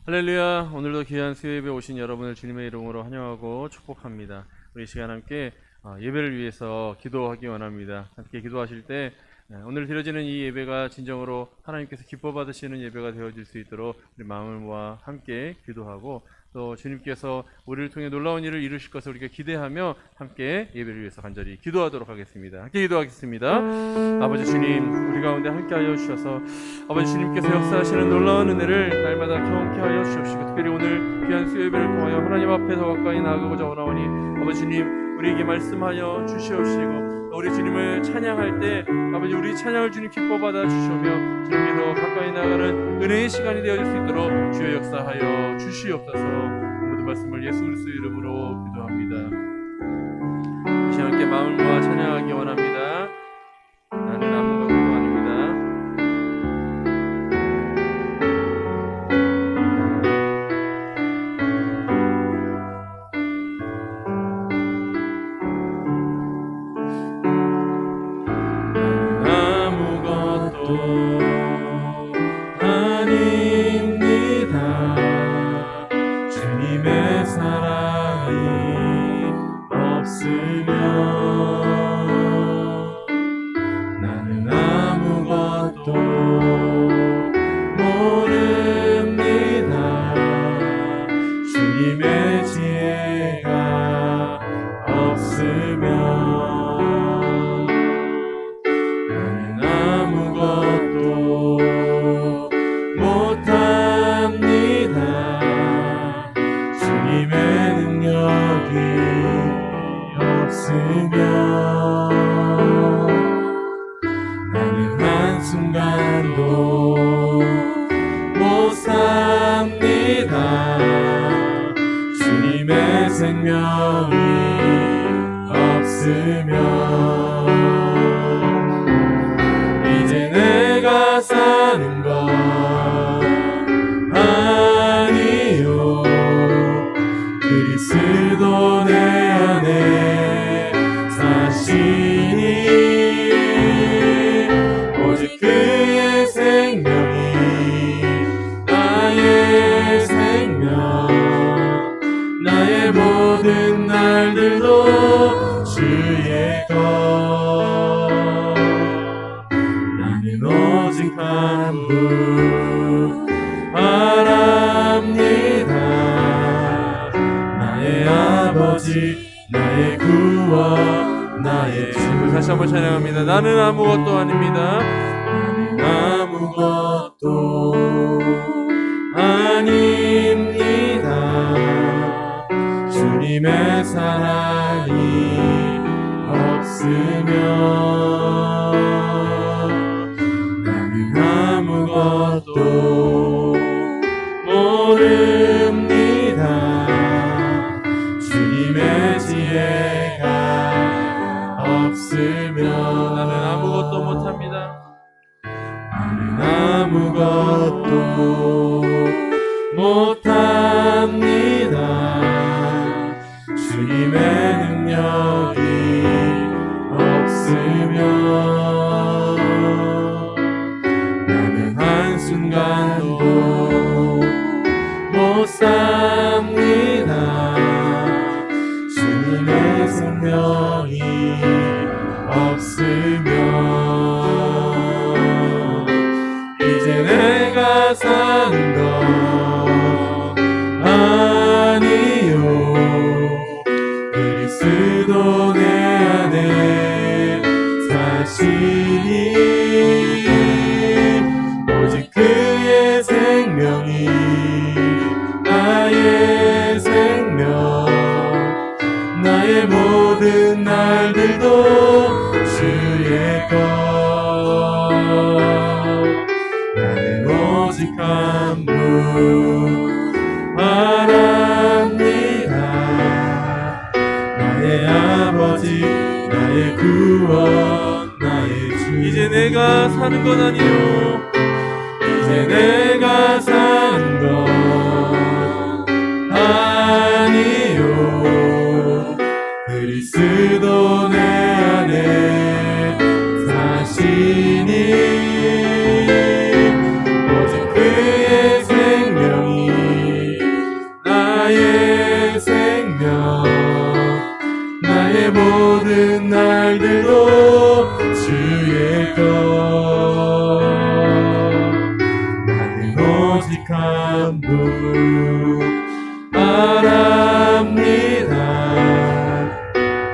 할렐루야. 오늘도 귀한 수요예배에 오신 여러분을 주님의 이름으로 환영하고 축복합니다. 우리 시간 함께 예배를 위해서 기도하기 원합니다. 함께 기도하실 때 오늘 드려지는 이 예배가 진정으로 하나님께서 기뻐 받으시는 예배가 되어질 수 있도록 우리 마음을 모아 함께 기도하고, 또 주님께서 우리를 통해 놀라운 일을 이루실 것을 우리가 기대하며 함께 예배를 위해서 간절히 기도하도록 하겠습니다. 함께 기도하겠습니다. 아버지 주님, 우리 가운데 함께 하여 주셔서 아버지 주님께서 역사하시는 놀라운 은혜를 날마다 경험케 하여 주옵시고, 특별히 오늘 귀한 수요예배를 통하여 하나님 앞에 더 가까이 나아가고자 원하오니 아버지 주님, 우리에게 말씀하여 주시옵시고, 우리 주님을 찬양할 때 아버지 우리 찬양을 주님 기뻐 받아 주시오며 주님께 더 가까이 나아가는 은혜의 시간이 되어질 수 있도록 주여 역사하여 주시옵소서. 모든 말씀을 예수 그리스도 이름으로 기도합니다. 다시 함께 마음을 모아 찬양하기 원합니다. 나는 아무것도 아닙니다. 나는 아무것도 한번 찬양합니다. 나는 아무것도 아닙니다. 나는 아무것도 아닙니다. 주님의 사랑이 없으면 나는 아무것도 모릅니다. 주님의 지혜가 없으면 나는 아무것도 못합니다. 나는 아무것도 못합니다. 주님의 능력이 없으면 나는 한순간도 못 삽니다. 주님의 생명이 없으면 이제 내가 사는 것 아니요 그리스도 내 안에 사시니 오직 그의 생명이 나의 생명 나의 모든 날들도 주의 것 나는 오직 한 분 바랍니다. 나의 아버지 나의 구원 나의 주 이제 내가 사는 건 아니요 이제 내가 사는 것 아니요 그리스도 내 안에 사시니 오직 그의 생명이 나의 생명 나의 모든 날들도 주의 것 나는 오직 한 분 바랍니다.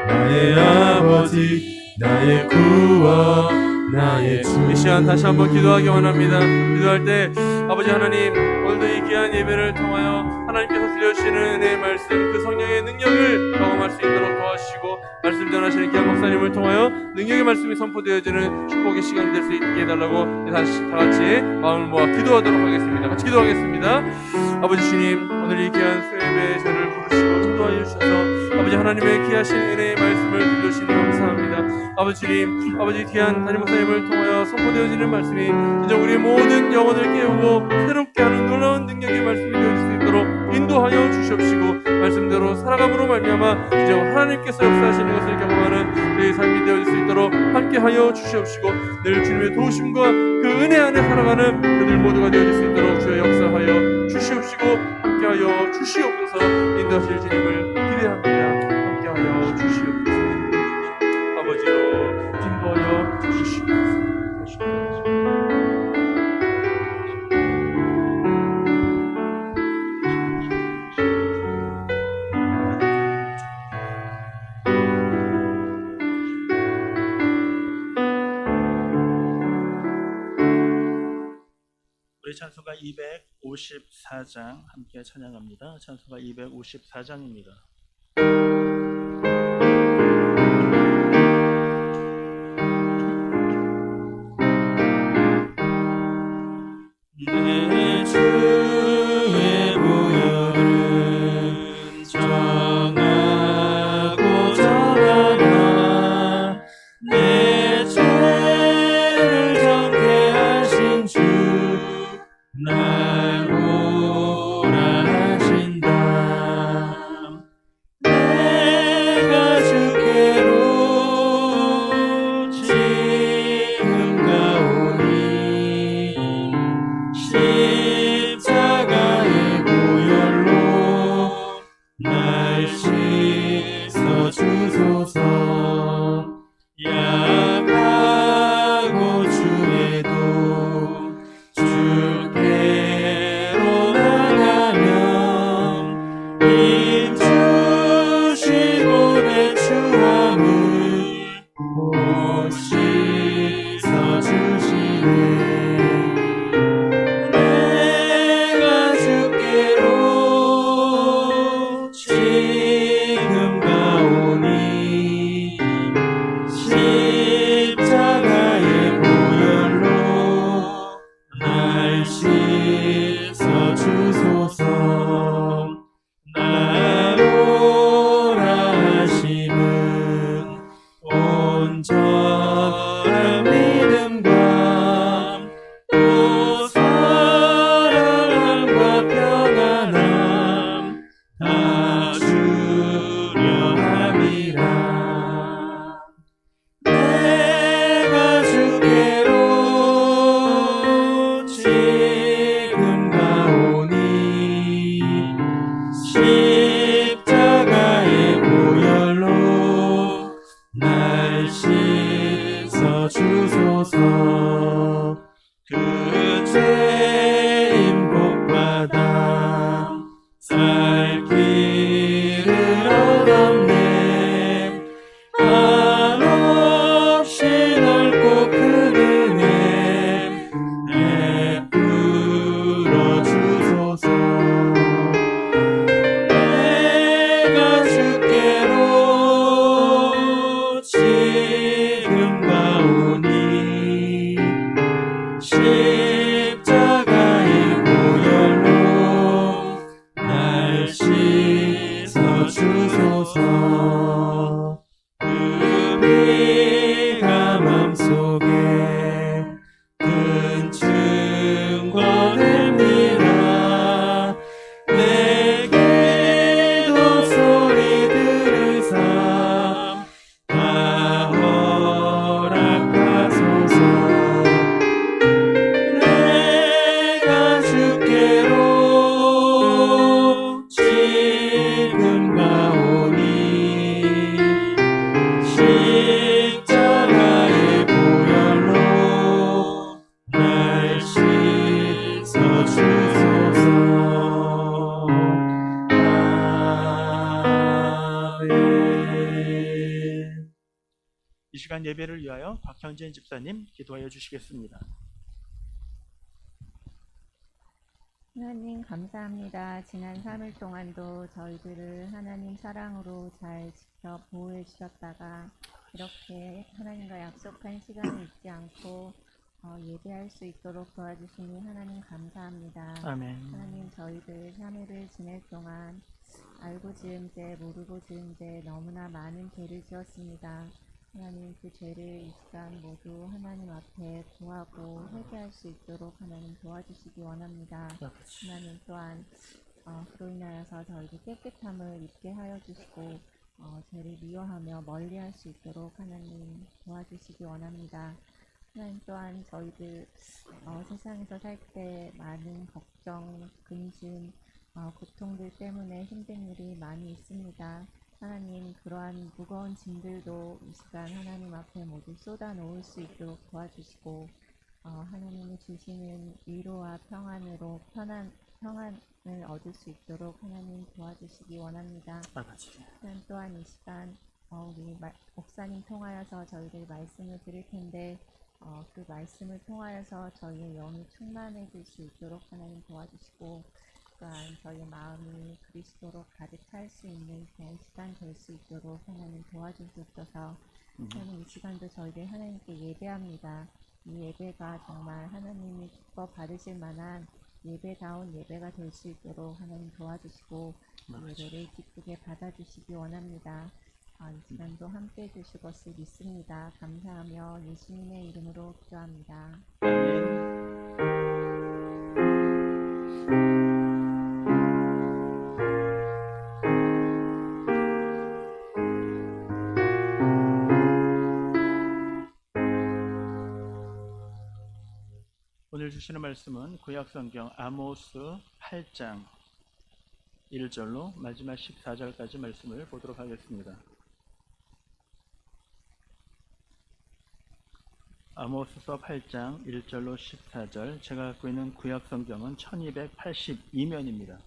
나의 아버지 나의 구원 나의 주 이 시간 다시 한번 기도하기 원합니다. 기도할 때 아버지 하나님 오늘도 이 귀한 예배를 통하여 하나님께서 들려주시는 은혜의 말씀 그 성령의 능력을 경험할 수 있도록 도와주시고 말씀 전하시는 귀한 목사님을 통하여 능력의 말씀이 선포되어지는 축복의 시간이 될 수 있게 해달라고 다시 다같이 마음을 모아 기도하도록 하겠습니다. 같이 기도하겠습니다. 아버지 주님 오늘 이 귀한 수요예배에 저를 부르시고 인도하여 주셔서 아버지 하나님의 귀하신 은혜의 말씀을 들려주시니 감사합니다. 아버지 주님 아버지 귀한 담임 목사님을 통하여 선포되어지는 말씀이 진짜 우리의 모든 영혼을 깨우고 새롭게 하는 놀라운 능력의 말씀이 되어질 수 있도록 인도하여 주시옵시고 말씀대로 살아감으로 말미암아 이제 하나님께서 역사하시는 것을 경험하는 저희 삶이 되어질 수 있도록 함께하여 주시옵시고 늘 주님의 도우심과 그 은혜 안에 살아가는 그들 모두가 되어질 수 있도록 주의 역사하여 주시옵시고 함께하여 주시옵소서. 인도하실 주님을 기대합니다. 함께하여 주시옵소서. 아버지로 인도하여 주시옵소서. 우리 찬송가 254장 함께 찬양합니다. 찬송가 254장입니다. 내 주의 보혈은 정하고 정하나 내 죄를 정케 하신 주 날 오라 하신다 내 주소서. 그 죄인 복받아 살 길을 얻었네. 한없이 넓고 큰 은혜 베풀어 주소서. 내가 주께로 지금과 오니 십자가의 보혈로 날 씻어 주소서. 그 피가 맘속에 큰 증거됩니다. 내 기도 소리 들으사 다 허락하소서. 내가 주께로 지금과 오니 십자가의 보혈로 날 씻어 주소서. 아멘. 이 시간 예배를 위하여 박형진 집사님 기도하여 주시겠습니다. 하나님 감사합니다. 지난 3일 동안도 저희들을 하나님 사랑으로 잘 지켜 보호해 주셨다가 이렇게 하나님과 약속한 시간을 잊지 않고 예배할 수 있도록 도와주시니 하나님 감사합니다. 아멘. 하나님 저희들 3일을 지낼 동안 알고 지은 죄 모르고 지은 죄 너무나 많은 죄를 지었습니다. 하나님 그 죄를 이 시간 모두 하나님 앞에 구하고 회개할 수 있도록 하나님 도와주시기 원합니다. 하나님 또한 그로 인하여서 저희들 깨끗함을 입게 하여 주시고 죄를 미워하며 멀리할 수 있도록 하나님 도와주시기 원합니다. 하나님 또한 저희들 세상에서 살 때 많은 걱정, 근심, 고통들 때문에 힘든 일이 많이 있습니다. 하나님 그러한 무거운 짐들도 이 시간 하나님 앞에 모두 쏟아 놓을 수 있도록 도와주시고 하나님이 주시는 위로와 평안으로 평안을 얻을 수 있도록 하나님 도와주시기 원합니다. 아버지. 하나님 또한 이 시간 우리 목사님 통하여서 저희들 말씀을 드릴 텐데 그 말씀을 통하여서 저희의 영이 충만해질 수 있도록 하나님 도와주시고 또한 저희의 마음이 그리스도로 가득 찰 수 있는 그런 시간 될 수 있도록 하나님 도와주셔서 하나님 이 시간도 저희들 하나님께 예배합니다. 이 예배가 정말 하나님이 기뻐 받으실 만한 예배다운 예배가 될 수 있도록 하나님 도와주시고 예배를 기쁘게 받아주시기 원합니다. 이 시간도 함께 해주실 것을 믿습니다. 감사하며 예수님의 이름으로 기도합니다. 오늘 주시는 말씀은 구약성경 아모스 8장 1절로 마지막 14절까지 말씀을 보도록 하겠습니다. 아모스서 8장 1절로 14절, 제가 갖고 있는 구약성경은 1282면입니다.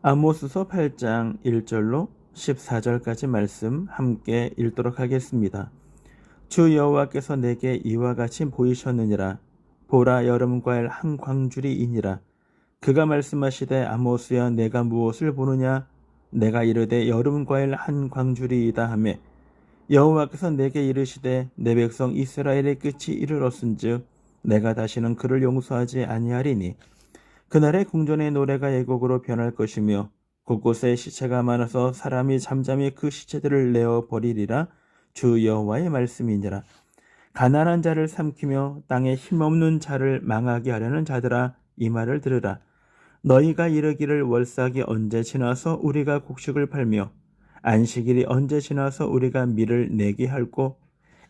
아모스서 8장 1절로 14절까지 말씀 함께 읽도록 하겠습니다. 주 여호와께서 내게 이와 같이 보이셨느니라. 보라, 여름과일 한 광주리이니라. 그가 말씀하시되 아모스야, 내가 무엇을 보느냐? 내가 이르되 여름과일 한 광주리이다 하매, 여호와께서 내게 이르시되 내 백성 이스라엘의 끝이 이르렀은즉 내가 다시는 그를 용서하지 아니하리니 그날의 궁전의 노래가 애곡으로 변할 것이며 곳곳에 시체가 많아서 사람이 잠잠히 그 시체들을 내어 버리리라. 주 여호와의 말씀이니라. 가난한 자를 삼키며 땅에 힘없는 자를 망하게 하려는 자들아, 이 말을 들으라. 너희가 이르기를 월삭이 언제 지나서 우리가 곡식을 팔며 안식일이 언제 지나서 우리가 밀을 내게 할꼬,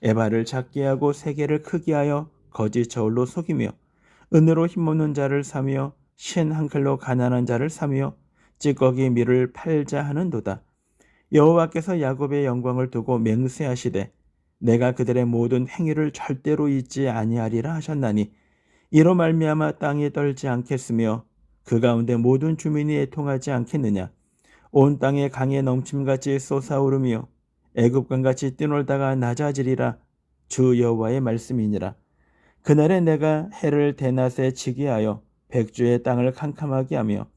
에바를 작게 하고 세계를 크게 하여 거짓 저울로 속이며 은으로 힘없는 자를 사며 신 한 칼로 가난한 자를 사며 찌꺼기 밀을 팔자 하는도다. 여호와께서 야곱의 영광을 두고 맹세하시되 내가 그들의 모든 행위를 절대로 잊지 아니하리라 하셨나니 이로 말미암아 땅이 떨지 않겠으며 그 가운데 모든 주민이 애통하지 않겠느냐. 온 땅에 강에 넘침같이 솟아오르며 애굽강같이 뛰놀다가 낮아지리라. 주 여호와의 말씀이니라. 그날에 내가 해를 대낮에 지게 하여 백주의 땅을 캄캄하게 하며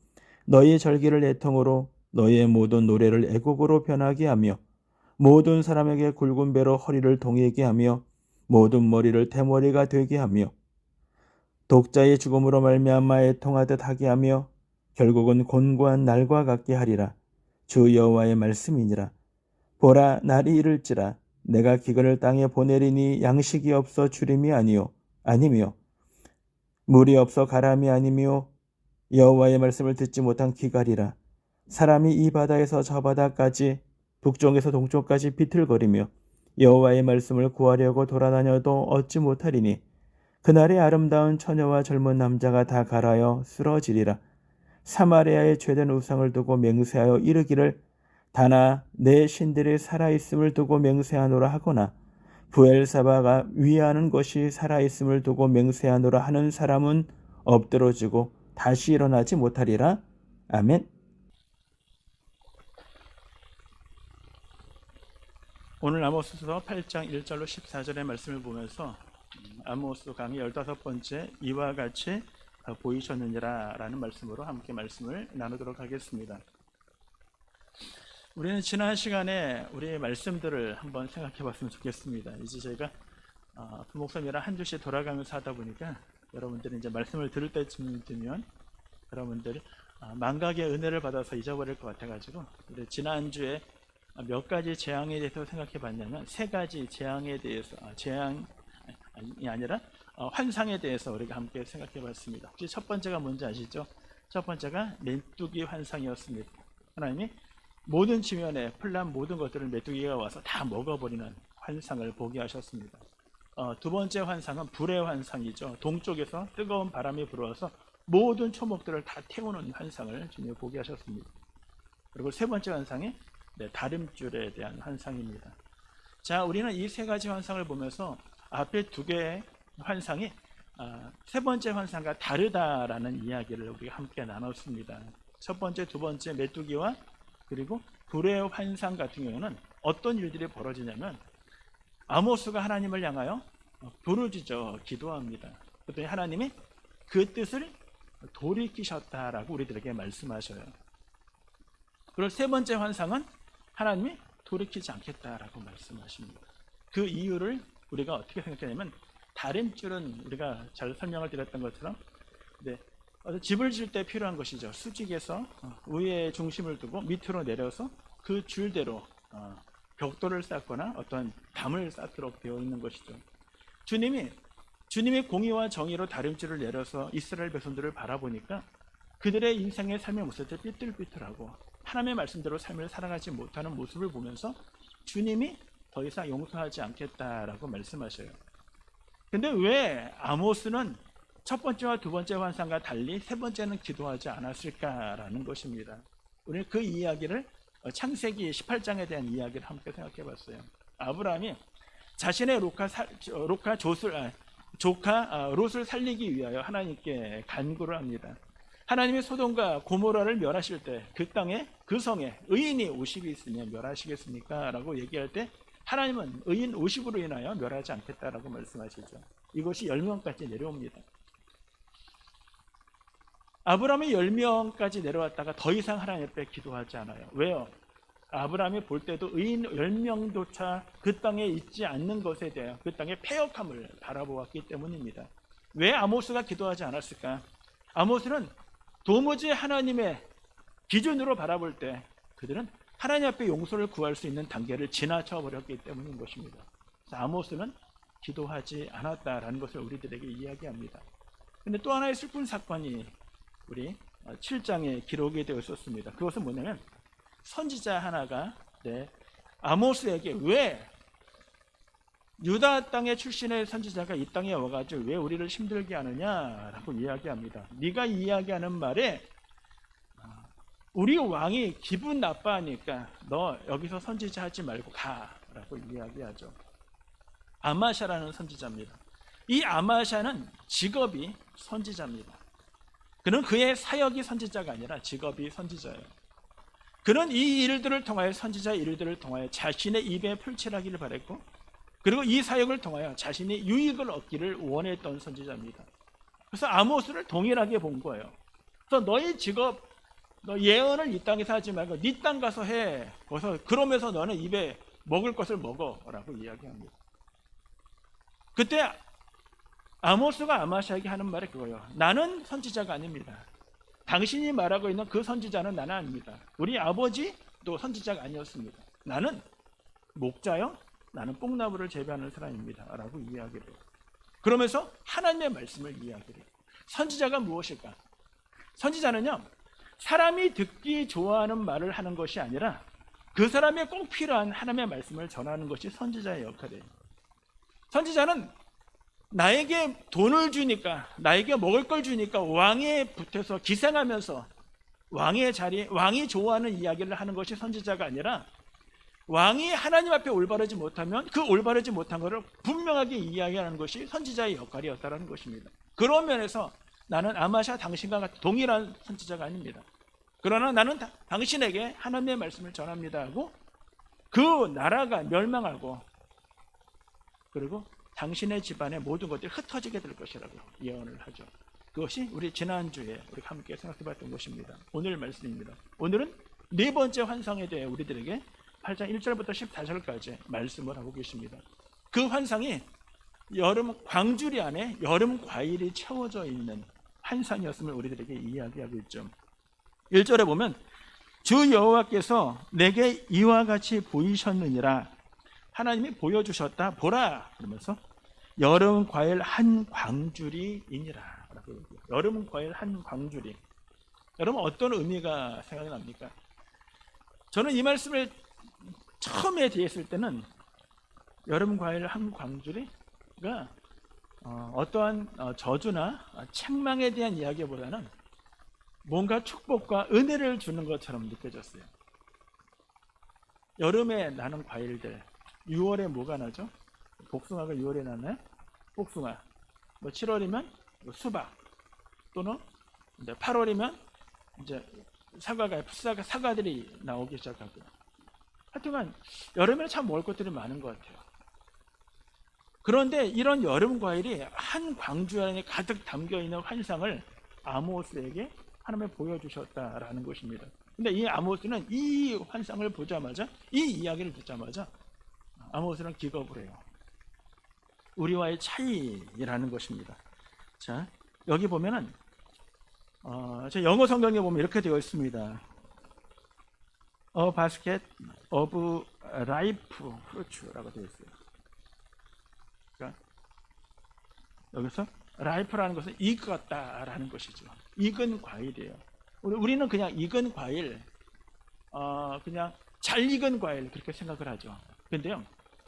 너희 절기를 애통으로 너희의 모든 노래를 애곡으로 변하게 하며 모든 사람에게 굵은 배로 허리를 동이게 하며 모든 머리를 대머리가 되게 하며 독자의 죽음으로 말미암아 애통하듯 하게 하며 결국은 곤고한 날과 같게 하리라. 주 여호와의 말씀이니라. 보라, 날이 이를지라 내가 기근을 땅에 보내리니 양식이 없어 주림이 아니며 물이 없어 가람이 아니며 여호와의 말씀을 듣지 못한 기갈이라. 사람이 이 바다에서 저 바다까지 북쪽에서 동쪽까지 비틀거리며 여호와의 말씀을 구하려고 돌아다녀도 얻지 못하리니 그날에 아름다운 처녀와 젊은 남자가 다 갈아여 쓰러지리라. 사마리아의 죄된 우상을 두고 맹세하여 이르기를 다나 내 신들이 살아있음을 두고 맹세하노라 하거나 부엘사바가 위하는 것이 살아있음을 두고 맹세하노라 하는 사람은 엎드러지고 다시 일어나지 못하리라. 아멘. 오늘 아모스서 8장 1절로 14절의 말씀을 보면서 아모스 강의 15번째 이와 같이 보이셨느니라 라는 말씀으로 함께 말씀을 나누도록 하겠습니다. 우리는 지난 시간에 우리의 말씀들을 한번 생각해 봤으면 좋겠습니다. 이제 저희가 부목섬이랑 한 주씩 돌아가면서 하다 보니까 여러분들이 이제 말씀을 들을 때쯤 되면 여러분들이 망각의 은혜를 받아서 잊어버릴 것 같아가지고 우리 지난주에 몇 가지 재앙에 대해서 생각해 봤냐면 세 가지 재앙에 대해서 재앙이 아니라 환상에 대해서 우리가 함께 생각해 봤습니다. 혹시 첫 번째가 뭔지 아시죠? 첫 번째가 메뚜기 환상이었습니다. 하나님이 모든 지면에 풀난 모든 것들을 메뚜기가 와서 다 먹어버리는 환상을 보게 하셨습니다. 두 번째 환상은 불의 환상이죠. 동쪽에서 뜨거운 바람이 불어와서 모든 초목들을 다 태우는 환상을 주님이 보게 하셨습니다. 그리고 세 번째 환상이 다림줄에 대한 환상입니다. 자, 우리는 이 세 가지 환상을 보면서 앞에 두 개의 환상이 세 번째 환상과 다르다라는 이야기를 우리가 함께 나눴습니다. 첫 번째, 두 번째 메뚜기와 그리고 불의 환상 같은 경우는 어떤 일들이 벌어지냐면 아모스가 하나님을 향하여 부르짖어 기도합니다. 그랬더니 하나님이 그 뜻을 돌이키셨다라고 우리들에게 말씀하셔요. 그리고 세 번째 환상은 하나님이 돌이키지 않겠다라고 말씀하십니다. 그 이유를 우리가 어떻게 생각하냐면 다림줄은 우리가 잘 설명을 드렸던 것처럼 집을 질 때 필요한 것이죠. 수직에서 위에 중심을 두고 밑으로 내려서 그 줄대로 벽돌을 쌓거나 어떤 담을 쌓도록 되어 있는 것이죠. 주님의 공의와 정의로 다림줄을 내려서 이스라엘 백성들을 바라보니까 그들의 인생의 삶의 모습을 삐뚤삐뚤하고 하나님의 말씀대로 삶을 살아가지 못하는 모습을 보면서 주님이 더 이상 용서하지 않겠다라고 말씀하셔요. 근데 왜 아모스는 첫 번째와 두 번째 환상과 달리 세 번째는 기도하지 않았을까라는 것입니다. 우리는 그 이야기를 창세기 18장에 대한 이야기를 함께 생각해 봤어요. 아브라함이 자신의 조카 롯을 살리기 위하여 하나님께 간구를 합니다. 하나님이 소돔과 고모라를 멸하실 때 그 땅에 그 성에 의인이 50이 있으면 멸하시겠습니까? 라고 얘기할 때 하나님은 의인 50으로 인하여 멸하지 않겠다라고 말씀하시죠. 이것이 10명까지 내려옵니다. 아브라함이 10명까지 내려왔다가 더 이상 하나님 앞에 기도하지 않아요. 왜요? 아브라함이 볼 때도 의인 10명조차 그 땅에 있지 않는 것에 대한 그 땅의 패역함을 바라보았기 때문입니다. 왜 아모스가 기도하지 않았을까? 아모스는 도무지 하나님의 기준으로 바라볼 때 그들은 하나님 앞에 용서를 구할 수 있는 단계를 지나쳐 버렸기 때문인 것입니다. 아모스는 기도하지 않았다라는 것을 우리들에게 이야기합니다. 그런데 또 하나의 슬픈 사건이 우리 7장에 기록이 되어 있었습니다. 그것은 뭐냐면 선지자 하나가 아모스에게 왜 유다 땅의 출신의 선지자가 이 땅에 와가지고 왜 우리를 힘들게 하느냐라고 이야기합니다. 네가 이야기하는 말에 우리 왕이 기분 나빠하니까 너 여기서 선지자 하지 말고 가라고 이야기하죠. 아마샤라는 선지자입니다. 이 아마샤는 직업이 선지자입니다. 그는 그의 사역이 선지자가 아니라 직업이 선지자예요. 그는 이 일들을 통하여 선지자의 일들을 통하여 자신의 입에 풀칠하기를 바랬고, 그리고 이 사역을 통하여 자신이 유익을 얻기를 원했던 선지자입니다. 그래서 아모스를 동일하게 본 거예요. 그래서 너의 직업, 너 예언을 이 땅에서 하지 말고 네 땅 가서 해. 그러면서 너는 입에 먹을 것을 먹어라고 이야기합니다. 그때 아모스가 아마샤에게 하는 말이 그거예요. 나는 선지자가 아닙니다. 당신이 말하고 있는 그 선지자는 나는 아닙니다. 우리 아버지도 선지자가 아니었습니다. 나는 목자요, 나는 뽕나무를 재배하는 사람입니다 라고 이야기를 해요. 그러면서 하나님의 말씀을 이야기를 해요. 선지자가 무엇일까? 선지자는요, 사람이 듣기 좋아하는 말을 하는 것이 아니라 그 사람에 꼭 필요한 하나님의 말씀을 전하는 것이 선지자의 역할이에요. 선지자는 나에게 돈을 주니까, 나에게 먹을 걸 주니까 왕에 붙어서 기생하면서 왕의 자리에, 왕이 좋아하는 이야기를 하는 것이 선지자가 아니라, 왕이 하나님 앞에 올바르지 못하면 그 올바르지 못한 것을 분명하게 이야기하는 것이 선지자의 역할이었다는 것입니다. 그런 면에서 나는 아마샤 당신과 같은 동일한 선지자가 아닙니다. 그러나 나는 당신에게 하나님의 말씀을 전합니다 하고, 그 나라가 멸망하고 그리고 당신의 집안의 모든 것들이 흩어지게 될 것이라고 예언을 하죠. 그것이 우리 지난주에 우리가 함께 생각해봤던 것입니다. 오늘 말씀입니다. 오늘은 네 번째 환상에 대해 우리들에게 8장 1절부터 14절까지 말씀을 하고 계십니다. 그 환상이 여름 광주리 안에 여름 과일이 채워져 있는 환상이었음을 우리들에게 이야기하고 있죠. 1절에 보면 주 여호와께서 내게 이와 같이 보이셨느니라. 하나님이 보여주셨다. 보라. 그러면서 여름 과일 한 광주리이니라. 여름 과일 한 광주리. 여러분 어떤 의미가 생각이 납니까? 저는 이 말씀을 처음에 대했을 때는 여름 과일 한 광주리가 어떠한 저주나 책망에 대한 이야기보다는 뭔가 축복과 은혜를 주는 것처럼 느껴졌어요. 여름에 나는 과일들, 6월에 뭐가 나죠? 복숭아가 6월에 나나요? 복숭아. 뭐 7월이면 수박, 또는 이제 8월이면 이제 사과들이 나오기 시작하고. 하여튼간 여름에는 참 먹을 것들이 많은 것 같아요. 그런데 이런 여름 과일이 한 광주 안에 가득 담겨 있는 환상을 아모스에게 하나님이 보여주셨다라는 것입니다. 근데 이 아모스는 이 환상을 보자마자, 이 이야기를 듣자마자 아모스는 기겁을 해요. 우리와의 차이라는 것입니다. 자, 여기 보면은 제 영어 성경에 보면 이렇게 되어 있습니다. A basket of ripe fruits라고 되어 있어요. 그러니까 여기서 ripe라는 것은 익었다라는 것이죠. 익은 과일이에요. 우리는 그냥 익은 과일, 그냥 잘 익은 과일 그렇게 생각을 하죠. 그런데요,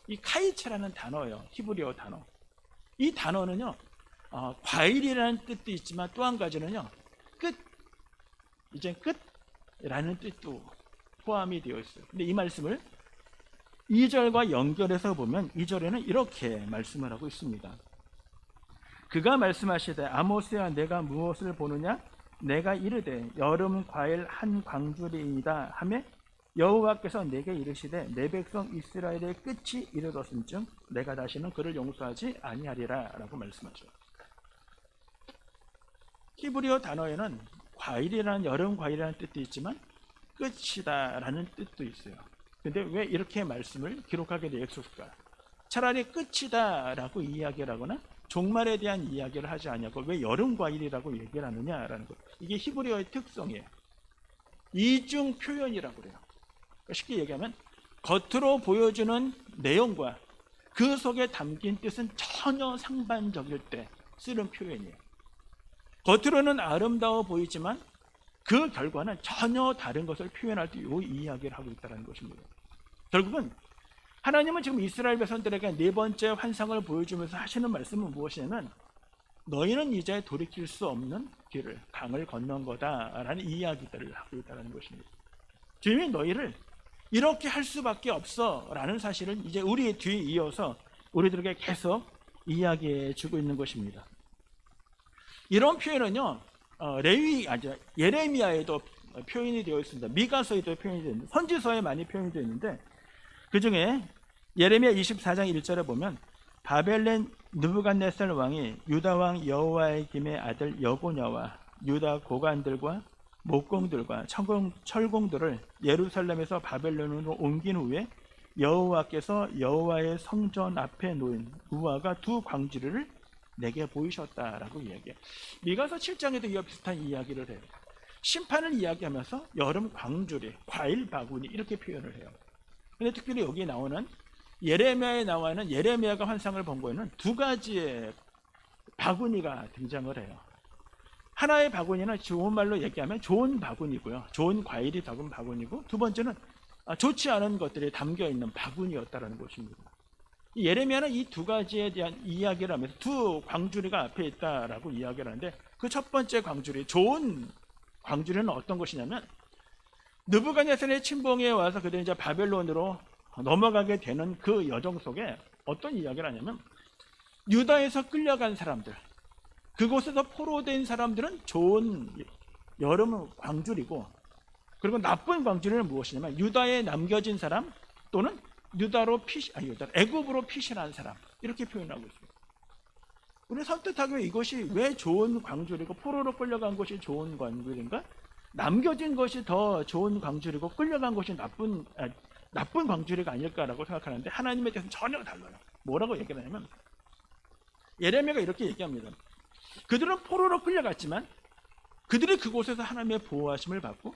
이 카이체라는 단어예요. 히브리어 단어. 이 단어는요, 과일이라는 뜻도 있지만 또 한 가지는요, 끝, 이제 끝이라는 뜻도 포함이 되어 있어요. 근데 이 말씀을 2절과 연결해서 보면 2절에는 이렇게 말씀을 하고 있습니다. 그가 말씀하시되 아모스야 내가 무엇을 보느냐? 내가 이르되 여름 과일 한 광주리이다 하매 여호와께서 내게 이르시되 내 백성 이스라엘의 끝이 이르렀음즉 내가 다시는 그를 용서하지 아니하리라 라고 말씀하죠. 히브리어 단어에는 과일이라는 여름 과일이라는 뜻도 있지만 끝이다 라는 뜻도 있어요. 근데 왜 이렇게 말씀을 기록하게 되었을까? 차라리 끝이다 라고 이야기를 하거나 종말에 대한 이야기를 하지 않냐고 왜 여름 과일이라고 얘기를 하느냐라는 것. 이게 히브리어의 특성이에요. 이중 표현이라고 그래요. 쉽게 얘기하면 겉으로 보여주는 내용과 그 속에 담긴 뜻은 전혀 상반적일 때 쓰는 표현이에요. 겉으로는 아름다워 보이지만 그 결과는 전혀 다른 것을 표현할 때 이 이야기를 하고 있다는 것입니다. 결국은 하나님은 지금 이스라엘 백성들에게 네 번째 환상을 보여주면서 하시는 말씀은 무엇이냐면 너희는 이제 돌이킬 수 없는 길을 강을 건넌 거다라는 이야기들을 하고 있다는 것입니다. 주님이 너희를 이렇게 할 수밖에 없어라는 사실을 이제 우리 뒤에 이어서 우리들에게 계속 이야기해 주고 있는 것입니다. 이런 표현은요, 예레미야에도 표현이 되어 있습니다. 미가서에도 표현이 되어 있는데, 선지서에 많이 표현이 되어 있는데, 그 중에 예레미야 24장 1절에 보면 바벨론 느부갓네살 왕이 유다 왕 여호야김의 아들 여고냐와 유다 고관들과 목공들과 철공들을 예루살렘에서 바벨론으로 옮긴 후에 여호와께서 여호와의 성전 앞에 놓인 우화가 두 광주리를 내게 보이셨다라고 이야기해요. 미가서 7장에도 이와 비슷한 이야기를 해요. 심판을 이야기하면서 여름 광주리, 과일 바구니 이렇게 표현을 해요. 근데 특별히 여기 나오는 예레미야에 나와 있는 예레미야가 환상을 본 거에는 두 가지의 바구니가 등장을 해요. 하나의 바구니는 좋은 말로 얘기하면 좋은 바구니고요. 좋은 과일이 담은 바구니고, 두 번째는 좋지 않은 것들이 담겨 있는 바구니였다는 것입니다. 예레미야는 이 두 가지에 대한 이야기를 하면서 두 광주리가 앞에 있다라고 이야기를 하는데, 그 첫 번째 광주리, 좋은 광주리는 어떤 것이냐면 느부갓네살의 침공에 와서 그들이 이제 바벨론으로 넘어가게 되는 그 여정 속에 어떤 이야기를 하냐면, 유다에서 끌려간 사람들, 그곳에서 포로된 사람들은 좋은 여름 광주리고, 그리고 나쁜 광주리는 무엇이냐면 유다에 남겨진 사람 또는 애굽으로 피신한 사람, 이렇게 표현하고 있습니다. 우리는 선뜻하게 이것이 왜 좋은 광주리고 포로로 끌려간 것이 좋은 광주리인가? 남겨진 것이 더 좋은 광주리고 끌려간 것이 나쁜 광주리가 아닐까라고 생각하는데, 하나님에 대해서는 전혀 달라요. 뭐라고 얘기를 하냐면, 예레미야가 이렇게 얘기합니다. 그들은 포로로 끌려갔지만 그들이 그곳에서 하나님의 보호하심을 받고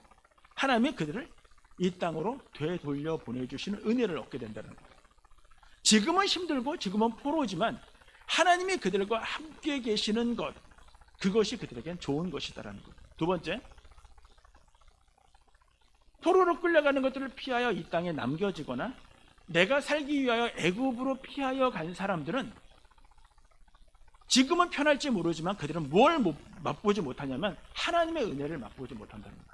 하나님이 그들을 이 땅으로 되돌려 보내주시는 은혜를 얻게 된다는 거예요. 지금은 힘들고 지금은 포로지만 하나님이 그들과 함께 계시는 것, 그것이 그들에겐 좋은 것이다라는 거예요. 두 번째, 포로로 끌려가는 것들을 피하여 이 땅에 남겨지거나 내가 살기 위하여 애굽으로 피하여 간 사람들은 지금은 편할지 모르지만 그들은 뭘 맛보지 못하냐면 하나님의 은혜를 맛보지 못한다는 거예요.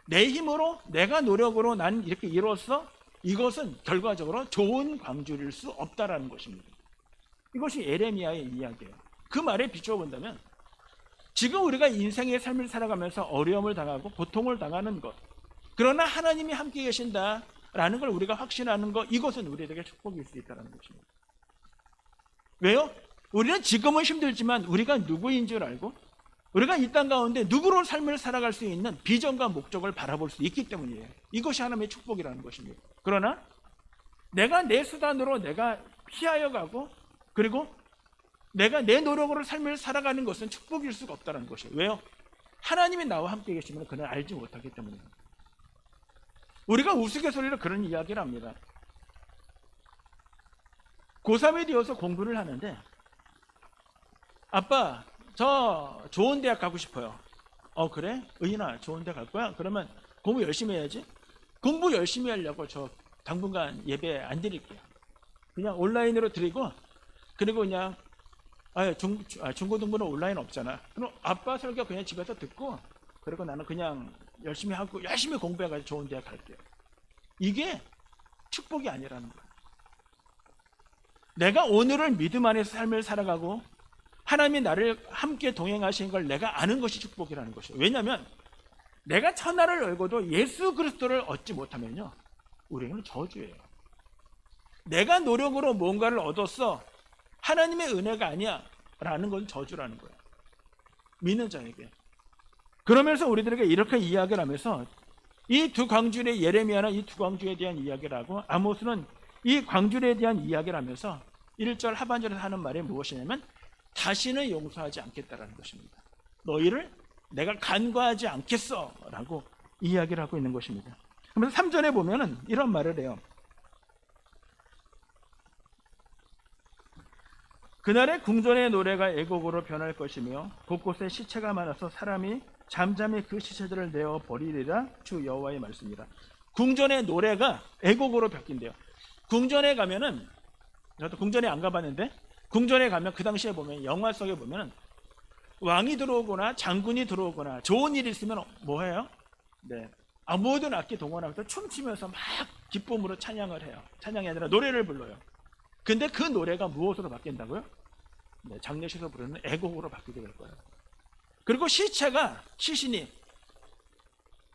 내 힘으로, 내가 노력으로 난 이렇게 이뤘어, 이것은 결과적으로 좋은 광주릴 수 없다라는 것입니다. 이것이 예레미야의 이야기예요. 그 말에 비추어 본다면 지금 우리가 인생의 삶을 살아가면서 어려움을 당하고 고통을 당하는 것, 그러나 하나님이 함께 계신다라는 걸 우리가 확신하는 것, 이것은 우리에게 축복일 수 있다는 것입니다. 왜요? 우리는 지금은 힘들지만 우리가 누구인 줄 알고 우리가 이 땅 가운데 누구로 삶을 살아갈 수 있는 비전과 목적을 바라볼 수 있기 때문이에요. 이것이 하나님의 축복이라는 것입니다. 그러나 내가 내 수단으로 내가 피하여 가고, 그리고 내가 내 노력으로 삶을 살아가는 것은 축복일 수가 없다는 것이에요. 왜요? 하나님이 나와 함께 계시면 그는 알지 못하기 때문입니다. 우리가 우스갯소리로 그런 이야기를 합니다. 고3이 되어서 공부를 하는데, 아빠, 저 좋은 대학 가고 싶어요. 그래? 의인아, 좋은 대학 갈 거야? 그러면 공부 열심히 해야지. 공부 열심히 하려고 저 당분간 예배 안 드릴게요. 그냥 온라인으로 드리고, 그리고 그냥 중고등부는 온라인 없잖아. 그럼 아빠 설교 그냥 집에서 듣고, 그리고 나는 그냥 열심히 하고 열심히 공부해가지고 좋은 대학 갈게요. 이게 축복이 아니라는 거야. 내가 오늘을 믿음 안에서 삶을 살아가고 하나님이 나를 함께 동행하시는 걸 내가 아는 것이 축복이라는 것이에요. 왜냐하면 내가 천하를 열고도 예수 그리스도를 얻지 못하면요, 우리는 저주예요. 내가 노력으로 뭔가를 얻었어, 하나님의 은혜가 아니야 라는 건 저주라는 거예요, 믿는 자에게. 그러면서 우리들에게 이렇게 이야기를 하면서 이 두 광주리의 예레미야는 이 두 광주에 대한 이야기를 하고, 아모스는 이 광주리에 대한 이야기를 하면서 1절 하반절에서 하는 말이 무엇이냐면 다시는 용서하지 않겠다라는 것입니다. 너희를 내가 간과하지 않겠어 라고 이야기를 하고 있는 것입니다. 그러면서 3절에 보면은 이런 말을 해요. 그날의 궁전의 노래가 애곡으로 변할 것이며 곳곳에 시체가 많아서 사람이 잠잠히 그 시체들을 내어 버리리라. 주 여호와의 말씀이라. 궁전의 노래가 애곡으로 바뀐대요. 궁전에 가면은, 저도 궁전에 안 가봤는데 궁전에 가면 그 당시에 보면 영화 속에 보면 왕이 들어오거나 장군이 들어오거나 좋은 일이 있으면 뭐 해요? 네. 모든 악기 동원하면서 춤추면서 막 기쁨으로 찬양을 해요. 찬양이 아니라 노래를 불러요. 근데 그 노래가 무엇으로 바뀐다고요? 네, 장례식에서 부르는 애곡으로 바뀌게 될 거예요. 그리고 시신이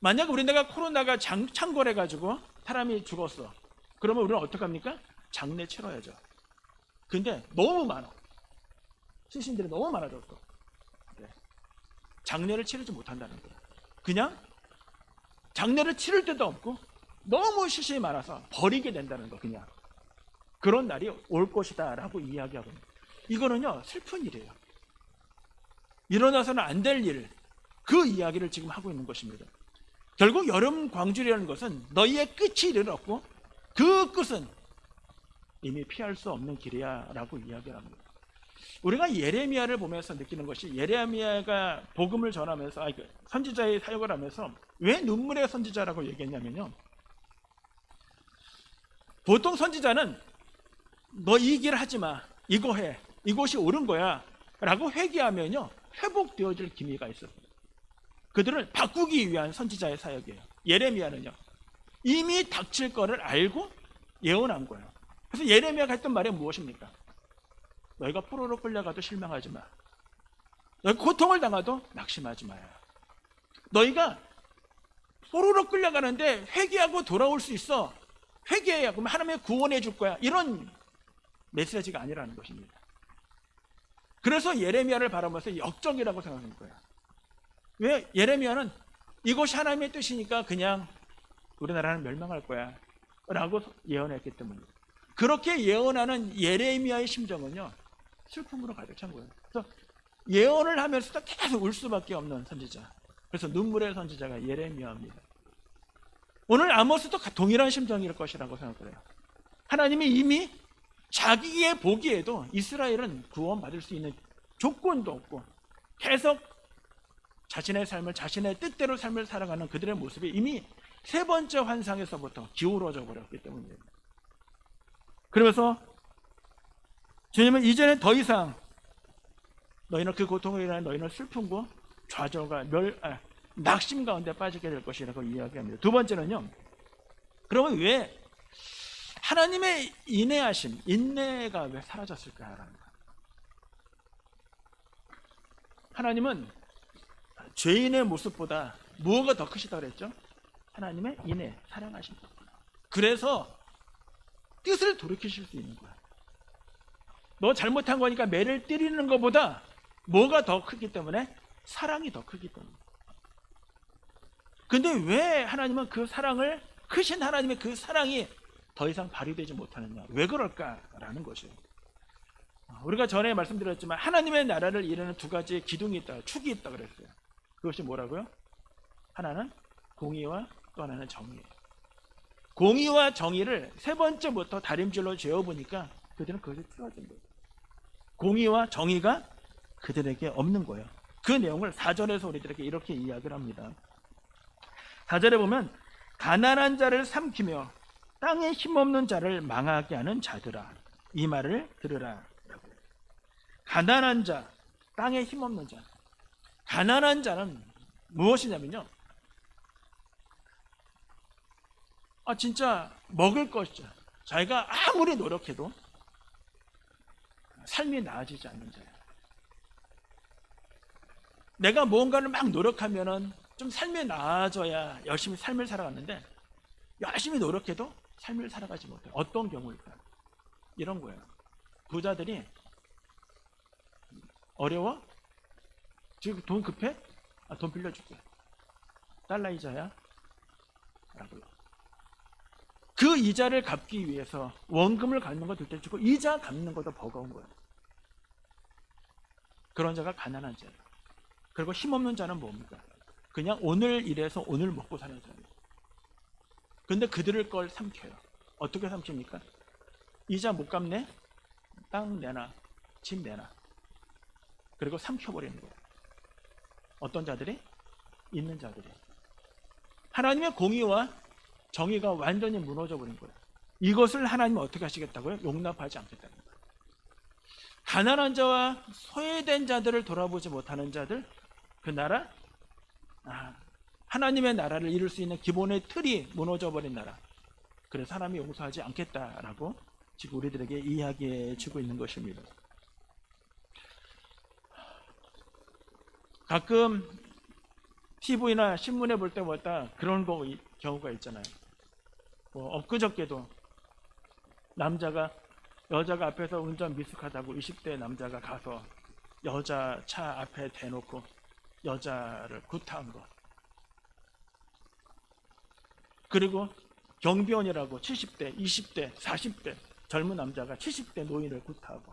만약 우리나라가 코로나가 창궐해가지고 사람이 죽었어. 그러면 우리는 어떡합니까? 장례 치러야죠. 근데 너무 많아. 시신들이 너무 많아졌어. 네. 장례를 치르지 못한다는 거예요. 그냥 장례를 치를 데도 없고 너무 시신이 많아서 버리게 된다는 거. 그냥 그런 날이 올 것이다 라고 이야기하고 있는 거예요. 이거는요 슬픈 일이에요. 일어나서는 안 될 일, 그 이야기를 지금 하고 있는 것입니다. 결국 여름 광주리라는 것은 너희의 끝이 이르렀고 그 끝은 이미 피할 수 없는 길이야 라고 이야기를 합니다. 우리가 예레미야를 보면서 느끼는 것이, 예레미야가 복음을 전하면서 선지자의 사역을 하면서 왜 눈물의 선지자라고 얘기했냐면요, 보통 선지자는 너 이 길 하지 마, 이거 해, 이것이 옳은 거야 라고 회개하면요 회복되어질 기미가 있습니다. 그들을 바꾸기 위한 선지자의 사역이에요. 예레미야는요 이미 닥칠 거를 알고 예언한 거예요. 그래서 예레미야가 했던 말이 무엇입니까? 너희가 포로로 끌려가도 실망하지 마. 너희 고통을 당하도 낙심하지 마요. 너희가 포로로 끌려가는데 회개하고 돌아올 수 있어. 회개해야 그러면 하나님이 구원해 줄 거야. 이런 메시지가 아니라는 것입니다. 그래서 예레미야를 바라보면서 역적이라고 생각하는 거예요. 왜? 예레미야는 이것이 하나님의 뜻이니까 그냥 우리나라는 멸망할 거야 라고 예언했기 때문입니다. 그렇게 예언하는 예레미야의 심정은요 슬픔으로 가득 찬 거예요. 그래서 예언을 하면서도 계속 울 수밖에 없는 선지자, 그래서 눈물의 선지자가 예레미야입니다. 오늘 아모스도 동일한 심정일 것이라고 생각해요. 하나님이 이미 자기의 보기에도 이스라엘은 구원받을 수 있는 조건도 없고 계속 자신의 삶을 자신의 뜻대로 삶을 살아가는 그들의 모습이 이미 세 번째 환상에서부터 기울어져 버렸기 때문입니다. 그러면서 주님은 이제는 더 이상 너희는 그 고통으로 인하여 너희는 슬픔과 좌절과 낙심 가운데 빠지게 될 것이라고 이야기합니다. 두 번째는요, 그러면 왜 하나님의 인내하심, 인내가 왜 사라졌을까라는 거예요. 하나님은 죄인의 모습보다 무엇가 더 크시다고 그랬죠? 하나님의 인내, 사랑하심. 그래서 뜻을 돌이키실 수 있는 거야. 너 잘못한 거니까 매를 때리는 것보다 뭐가 더 크기 때문에? 사랑이 더 크기 때문에. 근데 왜 하나님은 그 사랑을, 크신 하나님의 그 사랑이 더 이상 발휘되지 못하느냐? 왜 그럴까라는 것이에요. 우리가 전에 말씀드렸지만 하나님의 나라를 이루는 두 가지 기둥이 있다, 축이 있다 그랬어요. 그것이 뭐라고요? 하나는 공의와 또 하나는 정의예요. 공의와 정의를 세 번째부터 다림질로 재어보니까 그들은 그것이 틀어진 거예요. 공의와 정의가 그들에게 없는 거예요. 그 내용을 4절에서 우리들에게 이렇게 이야기를 합니다. 4절에 보면 가난한 자를 삼키며 땅에 힘없는 자를 망하게 하는 자들아, 이 말을 들으라. 가난한 자, 땅에 힘없는 자. 가난한 자는 무엇이냐면요, 진짜 먹을 것이죠. 자기가 아무리 노력해도 삶이 나아지지 않는 자예요. 내가 무언가를 막 노력하면은 좀 삶이 나아져야 열심히 삶을 살아갔는데 열심히 노력해도 삶을 살아가지 못해요. 어떤 경우일까? 이런 거예요. 부자들이 어려워? 지금 돈 급해? 돈 빌려줄게. 달러 이자야? 라고요. 그 이자를 갚기 위해서 원금을 갚는 거 둘째 치고 이자 갚는 것도 버거운 거예요. 그런 자가 가난한 자예요. 그리고 힘없는 자는 뭡니까? 그냥 오늘 일해서 오늘 먹고 사는 자예요. 근데 그들을 걸 삼켜요. 어떻게 삼킵니까? 이자 못 갚네? 땅 내놔, 집 내놔. 그리고 삼켜버리는 거예요. 어떤 자들이? 있는 자들이. 하나님의 공의와 정의가 완전히 무너져 버린 거예요. 이것을 하나님은 어떻게 하시겠다고요? 용납하지 않겠다는 거예요. 가난한 자와 소외된 자들을 돌아보지 못하는 자들, 그 나라, 하나님의 나라를 이룰 수 있는 기본의 틀이 무너져버린 나라. 그래서 사람이 용서하지 않겠다라고 지금 우리들에게 이야기해 주고 있는 것입니다. 가끔 TV나 신문에 볼 때마다 그런 경우가 있잖아요. 엊그저께도 여자가 앞에서 운전 미숙하다고 20대 남자가 가서 여자 차 앞에 대놓고 여자를 구타한 거. 그리고 경비원이라고 70대, 20대, 40대 젊은 남자가 70대 노인을 구타하고.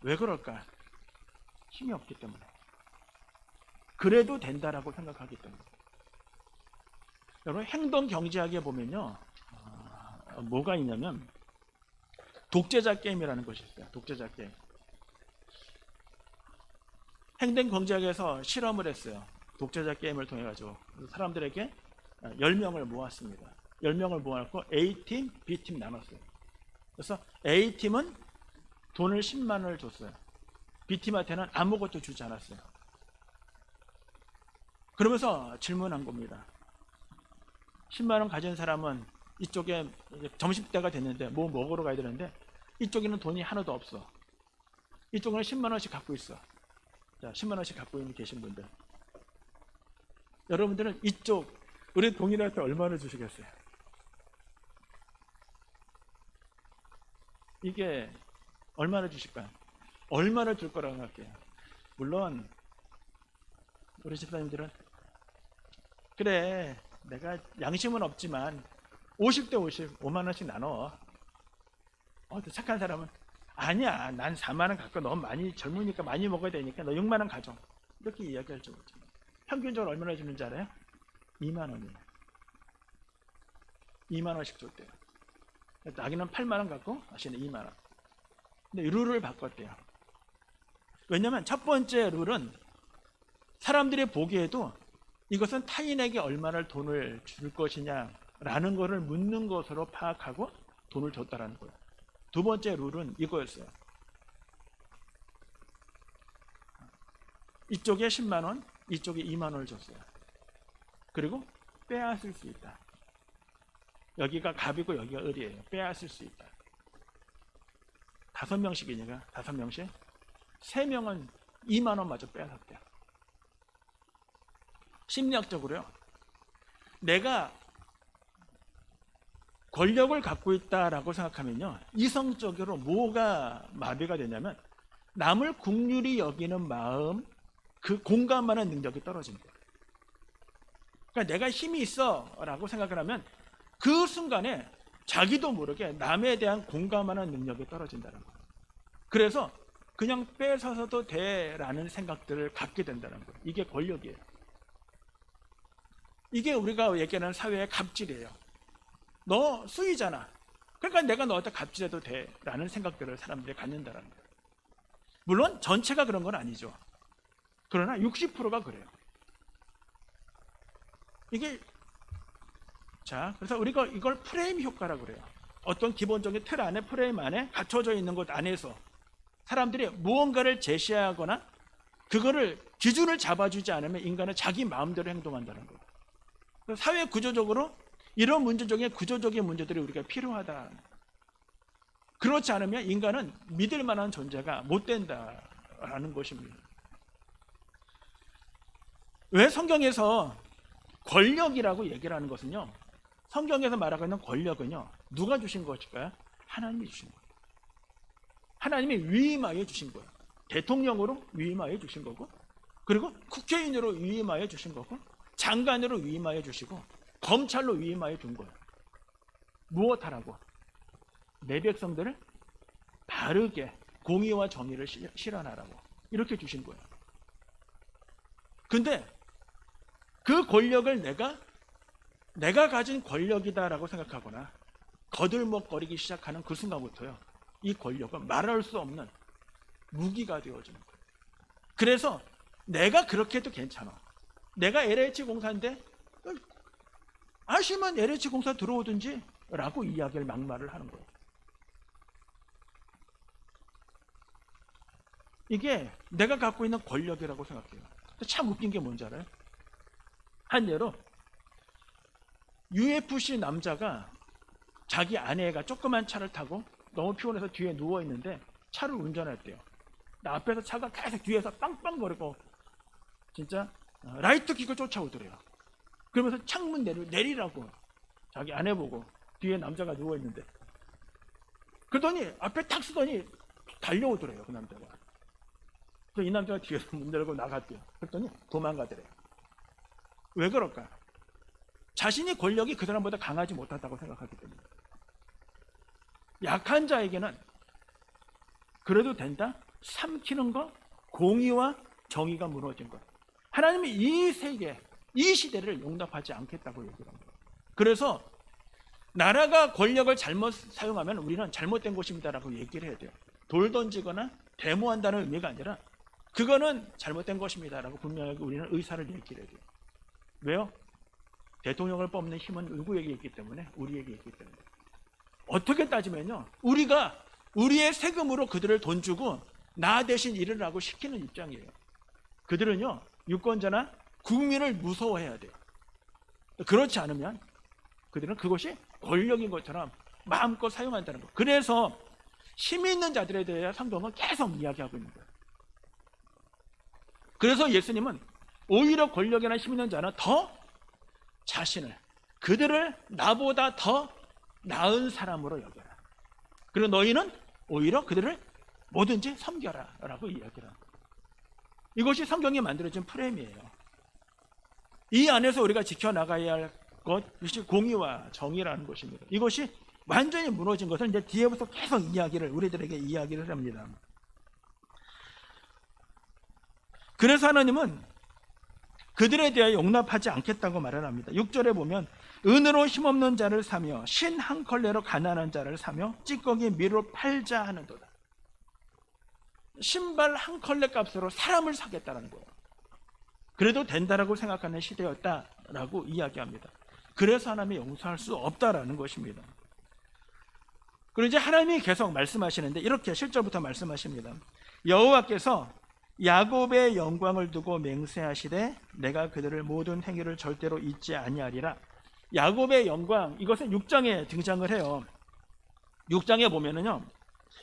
왜 그럴까? 힘이 없기 때문에. 그래도 된다라고 생각하기 때문에. 여러분, 행동 경제학에 보면요, 뭐가 있냐면 독재자 게임이라는 것이 있어요. 독재자 게임. 행동 경제학에서 실험을 했어요. 독재자 게임을 통해 가지고 사람들에게 10명을 모았습니다. 10명을 모아놓고 A팀, B팀 나눴어요. 그래서 A팀은 돈을 10만 원을 줬어요. B팀한테는 아무것도 주지 않았어요. 그러면서 질문한 겁니다. 10만 원 가진 사람은 이쪽에 점심때가 됐는데 뭐 먹으러 가야 되는데 이쪽에는 돈이 하나도 없어. 이쪽은 10만 원씩 갖고 있어. 자, 10만 원씩 갖고 계신 분들. 여러분들은 이쪽 우리 동일한테 얼마를 주시겠어요? 이게 얼마나 주실까요? 얼마를 줄 거라고 생각해요? 물론 우리 집사님들은 그래, 내가 양심은 없지만 50대 50, 5만 원씩 나눠. 착한 사람은 아니야, 난 4만 원 갖고 너무 많이 젊으니까 많이 먹어야 되니까 너 6만 원 가져. 이렇게 이야기할 줄 알죠. 평균적으로 얼마나 주는지 알아요? 2만 원이에요. 2만 원씩 줬대요. 자기는 8만 원 갖고 다시는 2만 원. 근데 룰을 바꿨대요. 왜냐하면 첫 번째 룰은 사람들이 보기에도 이것은 타인에게 얼마나 돈을 줄 것이냐라는 것을 묻는 것으로 파악하고 돈을 줬다라는 거예요. 두 번째 룰은 이거였어요. 이쪽에 10만 원, 이쪽에 2만 원을 줬어요. 그리고 빼앗을 수 있다. 여기가 갑이고 여기가 을이에요. 빼앗을 수 있다. 5명씩이니까 5명씩 3명은 2만 원마저 빼앗았대요. 심리학적으로요, 내가 권력을 갖고 있다라고 생각하면요, 이성적으로 뭐가 마비가 되냐면 남을 긍휼히 여기는 마음, 그 공감하는 능력이 떨어진다. 그러니까 내가 힘이 있어 라고 생각을 하면 그 순간에 자기도 모르게 남에 대한 공감하는 능력이 떨어진다는 거예요. 그래서 그냥 뺏어서도 돼라는 생각들을 갖게 된다는 거예요. 이게 권력이에요. 이게 우리가 얘기하는 사회의 갑질이에요. 너 수위잖아. 그러니까 내가 너한테 갑질해도 돼라는 생각들을 사람들이 갖는다는 거예요. 물론 전체가 그런 건 아니죠. 그러나 60%가 그래요. 이게 그래서 우리가 이걸 프레임 효과라고 그래요. 어떤 기본적인 틀 안에, 프레임 안에 갖춰져 있는 것 안에서 사람들이 무언가를 제시하거나 그거를 기준을 잡아주지 않으면 인간은 자기 마음대로 행동한다는 거예요. 사회 구조적으로 이런 문제 중에 구조적인 문제들이 우리가 필요하다. 그렇지 않으면 인간은 믿을 만한 존재가 못 된다라는 것입니다. 왜 성경에서 권력이라고 얘기를 하는 것은요, 성경에서 말하고 있는 권력은요, 누가 주신 것일까요? 하나님이 주신 거예요. 하나님이 위임하여 주신 거예요. 대통령으로 위임하여 주신 거고, 그리고 국회의원으로 위임하여 주신 거고, 장관으로 위임하여 주시고, 검찰로 위임하여 준 거예요. 무엇하라고? 내 백성들을 바르게 공의와 정의를 실현하라고 이렇게 주신 거예요. 근데 그 권력을 내가 가진 권력이다라고 생각하거나 거들먹거리기 시작하는 그 순간부터요, 이 권력은 말할 수 없는 무기가 되어지는 거예요. 그래서 내가 그렇게 해도 괜찮아. 내가 LH 공사인데 아시면 LH 공사 들어오든지 라고 이야기를 막말을 하는 거예요. 이게 내가 갖고 있는 권력이라고 생각해요. 참 웃긴 게 뭔지 알아요? 한 예로 UFC 남자가 자기 아내가 조그만 차를 타고 너무 피곤해서 뒤에 누워 있는데 차를 운전했대요. 앞에서 차가 계속 뒤에서 빵빵거리고 진짜 라이트 킥을 쫓아오더래요. 그러면서 창문 내리라고 자기 아내 보고 뒤에 남자가 누워 있는데, 그러더니 앞에 탁 쓰더니 달려오더래요. 그 남자가. 그래서 이 남자가 뒤에서 문 열고 나갔대요. 그랬더니 도망가더래요. 왜 그럴까? 자신이 권력이 그 사람보다 강하지 못하다고 생각하기 때문에. 약한 자에게는 그래도 된다? 삼키는 것, 공의와 정의가 무너진 것. 하나님이 이 세계, 이 시대를 용납하지 않겠다고 얘기를 합니다. 그래서 나라가 권력을 잘못 사용하면 우리는 잘못된 것입니다라고 얘기를 해야 돼요. 돌 던지거나 데모한다는 의미가 아니라 그거는 잘못된 것입니다라고 분명하게 우리는 의사를 얘기를 해야 돼요. 왜요? 대통령을 뽑는 힘은 누구에게 있기 때문에, 우리에게 있기 때문에. 어떻게 따지면요, 우리가 우리의 세금으로 그들을 돈 주고 나 대신 일을 하고 시키는 입장이에요. 그들은요, 유권자나 국민을 무서워해야 돼요. 그렇지 않으면 그들은 그것이 권력인 것처럼 마음껏 사용한다는 것. 그래서 힘 있는 자들에 대해 성경은 계속 이야기하고 있는 거예요. 그래서 예수님은 오히려 권력이나 힘 있는 자는 더 자신을, 그들을 나보다 더 나은 사람으로 여겨라. 그리고 너희는 오히려 그들을 뭐든지 섬겨라 라고 이야기를 합니다. 이것이 성경이 만들어진 프레임이에요. 이 안에서 우리가 지켜나가야 할 것, 이것이 공의와 정의라는 것입니다. 이것이 완전히 무너진 것을 이제 뒤에부터 계속 우리들에게 이야기를 합니다. 그래서 하나님은 그들에 대하여 용납하지 않겠다고 말을 합니다. 6절에 보면 은으로 힘없는 자를 사며 신 한 컬레로 가난한 자를 사며 찌꺼기 밀로 팔자 하는도다. 신발 한 컬레 값으로 사람을 사겠다는 거예요. 그래도 된다라고 생각하는 시대였다라고 이야기합니다. 그래서 하나님이 용서할 수 없다라는 것입니다. 그리고 이제 하나님이 계속 말씀하시는데 이렇게 7절부터 말씀하십니다. 여호와께서 야곱의 영광을 두고 맹세하시되 내가 그들을 모든 행위를 절대로 잊지 아니하리라. 야곱의 영광, 이것은 6장에 등장을 해요. 6장에 보면은요,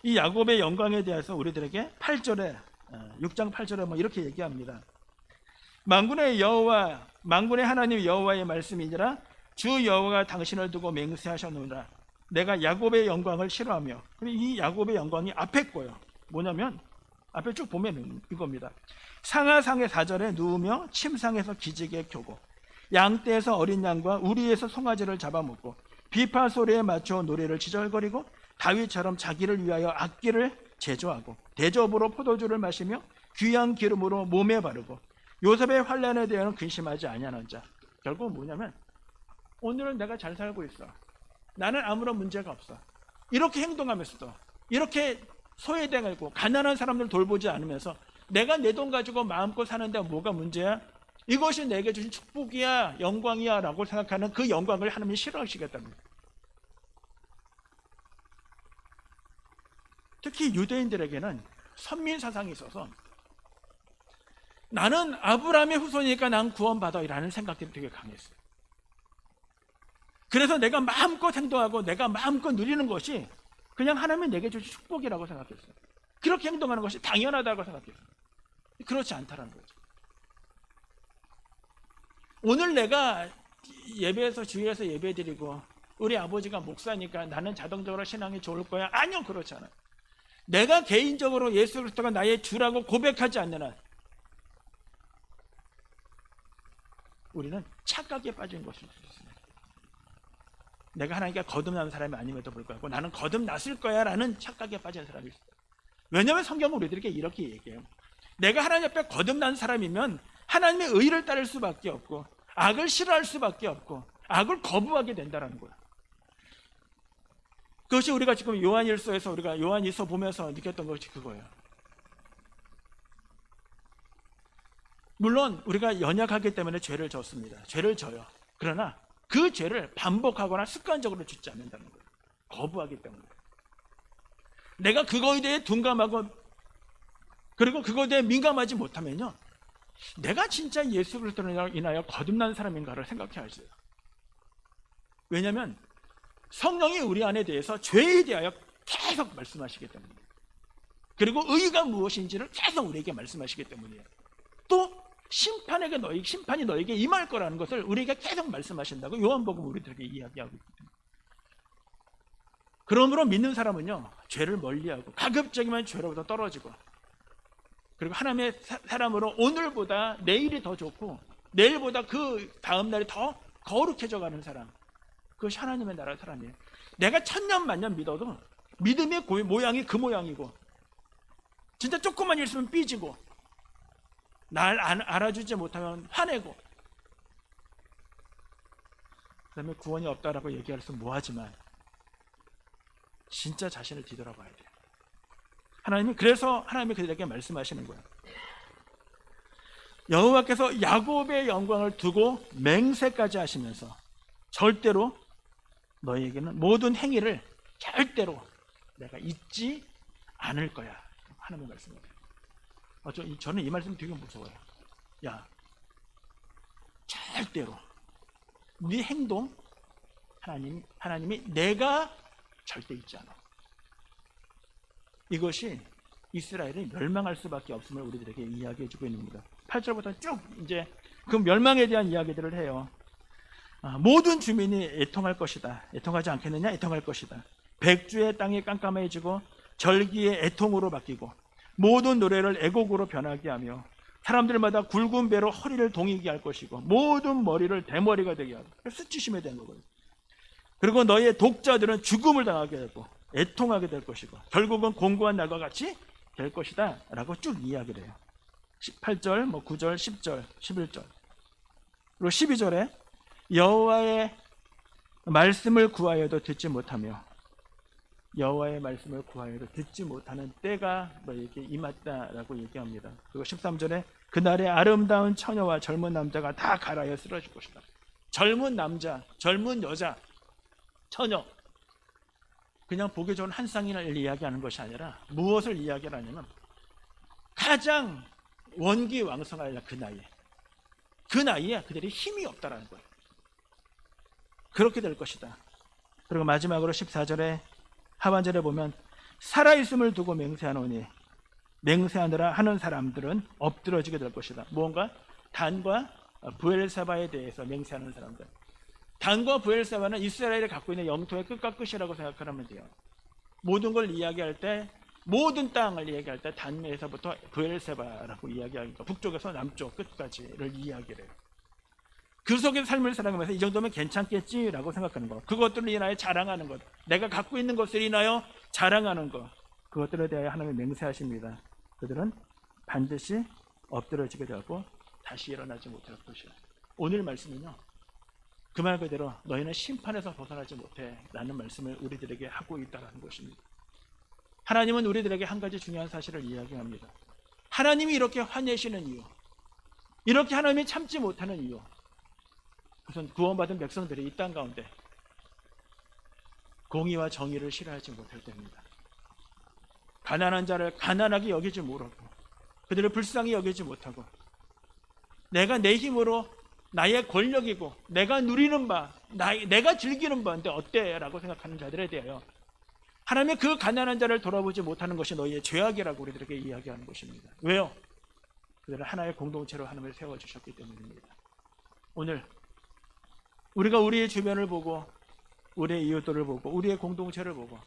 이 야곱의 영광에 대해서 우리들에게 8절에 6장 8절에 뭐 이렇게 얘기합니다. 만군의 여호와, 만군의 하나님 여호와의 말씀이니라. 주 여호와가 당신을 두고 맹세하셨느니라. 내가 야곱의 영광을 싫어하며. 이 야곱의 영광이 앞에 거예요. 뭐냐면 앞에 쭉 보면 이겁니다. 상하상의 4절에 누우며 침상에서 기지개 켜고 양떼에서 어린 양과 우리에서 송아지를 잡아먹고 비파 소리에 맞춰 노래를 지절거리고 다윗처럼 자기를 위하여 악기를 제조하고 대접으로 포도주를 마시며 귀한 기름으로 몸에 바르고 요셉의 환난에 대해서는 근심하지 아니하는 자. 결국은 뭐냐면 오늘은 내가 잘 살고 있어. 나는 아무런 문제가 없어. 이렇게 행동하면서도 이렇게 소외되고 가난한 사람들 돌보지 않으면서 내가 내 돈 가지고 마음껏 사는데 뭐가 문제야? 이것이 내게 주신 축복이야, 영광이야 라고 생각하는 그 영광을 하나님이 싫어하시겠다는 거예요. 특히 유대인들에게는 선민사상이 있어서 나는 아브라함의 후손이니까 난 구원받아 라는 생각들이 되게 강했어요. 그래서 내가 마음껏 행동하고 내가 마음껏 누리는 것이 그냥 하나님이 내게 주신 축복이라고 생각했어요. 그렇게 행동하는 것이 당연하다고 생각했어요. 그렇지 않다는 거죠. 오늘 내가 예배에서 주위에서 예배드리고 우리 아버지가 목사니까 나는 자동적으로 신앙이 좋을 거야. 아니요, 그렇지 않아요. 내가 개인적으로 예수 그리스도가 나의 주라고 고백하지 않는 한 우리는 착각에 빠진 것일 수 있습니다. 내가 하나님께 거듭난 사람이 아님에도 불구하고 나는 거듭났을 거야 라는 착각에 빠진 사람이 있어요. 왜냐하면 성경은 우리들에게 이렇게 얘기해요. 내가 하나님 앞에 거듭난 사람이면 하나님의 의를 따를 수밖에 없고 악을 싫어할 수밖에 없고 악을 거부하게 된다는 거예요. 그것이 우리가 지금 요한일서에서 우리가 요한일서 보면서 느꼈던 것이 그거예요. 물론 우리가 연약하기 때문에 죄를 졌습니다. 죄를 져요. 그러나 그 죄를 반복하거나 습관적으로 짓지 않는다는 거예요. 거부하기 때문에. 내가 그거에 대해 둔감하고 그리고 그거에 대해 민감하지 못하면요, 내가 진짜 예수 그리스도로 인하여 거듭난 사람인가를 생각해야지. 왜냐하면 성령이 우리 안에 대해서 죄에 대하여 계속 말씀하시기 때문에, 그리고 의가 무엇인지를 계속 우리에게 말씀하시기 때문이에요. 또 심판이 너에게 임할 거라는 것을 우리에게 계속 말씀하신다고 요한복음 우리들에게 이야기하고 있거든요. 그러므로 믿는 사람은요, 죄를 멀리하고 가급적이면 죄로부터 떨어지고, 그리고 하나님의 사람으로 오늘보다 내일이 더 좋고 내일보다 그 다음 날이 더 거룩해져 가는 사람, 그것이 하나님의 나라 사람이에요. 내가 천년 만년 믿어도 믿음의 모양이 그 모양이고, 진짜 조금만 있으면 삐지고, 날 알아주지 못하면 화내고, 그 다음에 구원이 없다라고 얘기할 수 뭐하지만 진짜 자신을 뒤돌아봐야 돼요. 그래서 하나님이 그들에게 말씀하시는 거예요. 여호와께서 야곱의 영광을 두고 맹세까지 하시면서 절대로 너희에게는 모든 행위를 절대로 내가 잊지 않을 거야. 하나님의 말씀입니다. 저는 이 말씀 되게 무서워요. 야, 절대로 네 행동 하나님이 내가 절대 잊지 않아. 이것이 이스라엘이 멸망할 수밖에 없음을 우리들에게 이야기해 주고 있는 겁니다. 8절부터 쭉 이제 그 멸망에 대한 이야기들을 해요. 모든 주민이 애통할 것이다. 애통하지 않겠느냐? 애통할 것이다. 백주의 땅이 깜깜해지고 절기의 애통으로 바뀌고 모든 노래를 애곡으로 변하게 하며 사람들마다 굵은 배로 허리를 동이게 할 것이고 모든 머리를 대머리가 되게 하고, 수치심에 대한 거거든요. 그리고 너희의 독자들은 죽음을 당하게 되고 애통하게 될 것이고 결국은 공고한 날과 같이 될 것이다 라고 쭉 이야기를 해요. 8절, 9절, 10절, 11절 그리고 12절에 여호와의 말씀을 구하여도 듣지 못하며 여호와의 말씀을 구하여도 듣지 못하는 때가 너에게 임했다라고 얘기합니다. 그리고 13절에 그날의 아름다운 처녀와 젊은 남자가 다 갈아여 쓰러질 것이다. 젊은 남자, 젊은 여자, 처녀, 그냥 보기 좋은 한 쌍인을 이야기하는 것이 아니라 무엇을 이야기하냐면 가장 원기왕성할 그 나이에 그들이 힘이 없다라는 거예요. 그렇게 될 것이다. 그리고 마지막으로 14절에 하반절에 보면 살아있음을 두고 맹세하노니 맹세하느라 하는 사람들은 엎드러지게 될 것이다. 무언가 단과 브엘세바에 대해서 맹세하는 사람들, 단과 브엘세바는 이스라엘이 갖고 있는 영토의 끝과 끝이라고 생각하면 돼요. 모든 걸 이야기할 때, 모든 땅을 이야기할 때 단에서부터 브엘세바라고 이야기하니까 북쪽에서 남쪽 끝까지를 이야기를 해요. 그 속에 삶을 살아가면서 이 정도면 괜찮겠지라고 생각하는 것, 그것들을 인하여 자랑하는 것, 내가 갖고 있는 것을 인하여 자랑하는 것, 그것들에 대하여 하나님이 맹세하십니다. 그들은 반드시 엎드러지게 되고 다시 일어나지 못할 것이야. 오늘 말씀은요, 그 말 그대로 너희는 심판에서 벗어나지 못해 라는 말씀을 우리들에게 하고 있다는 것입니다. 하나님은 우리들에게 한 가지 중요한 사실을 이야기합니다. 하나님이 이렇게 화내시는 이유, 이렇게 하나님이 참지 못하는 이유, 우선 구원받은 백성들이 이 땅 가운데 공의와 정의를 실현하지 못할 때입니다. 가난한 자를 가난하게 여기지 못하고 그들을 불쌍히 여기지 못하고 내가 내 힘으로 나의 권력이고 내가 누리는 바, 내가 즐기는 바인데 어때? 라고 생각하는 자들에 대하여 하나님의 그 가난한 자를 돌아보지 못하는 것이 너희의 죄악이라고 우리들에게 이야기하는 것입니다. 왜요? 그들은 하나의 공동체로 하나님을 세워주셨기 때문입니다. 오늘 우리가 우리의 주변을 보고 우리의 이웃들을 보고 우리의 공동체를 보고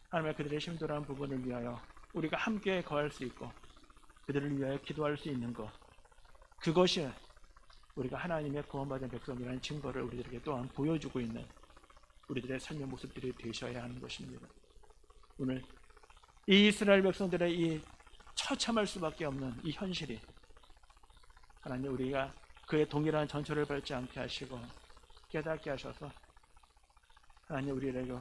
하나님의 그들의 심도라는 부분을 위하여 우리가 함께 거할 수 있고 그들을 위하여 기도할 수 있는 것, 그것이 우리가 하나님의 구원받은 백성이라는 증거를 우리들에게 또한 보여주고 있는 우리들의 삶의 모습들이 되셔야 하는 것입니다. 오늘 이 이스라엘 백성들의 이 처참할 수밖에 없는 이 현실이 하나님 우리가 그의 동일한 전철을 밟지 않게 하시고 깨닫게 하셔서 하나님 우리에게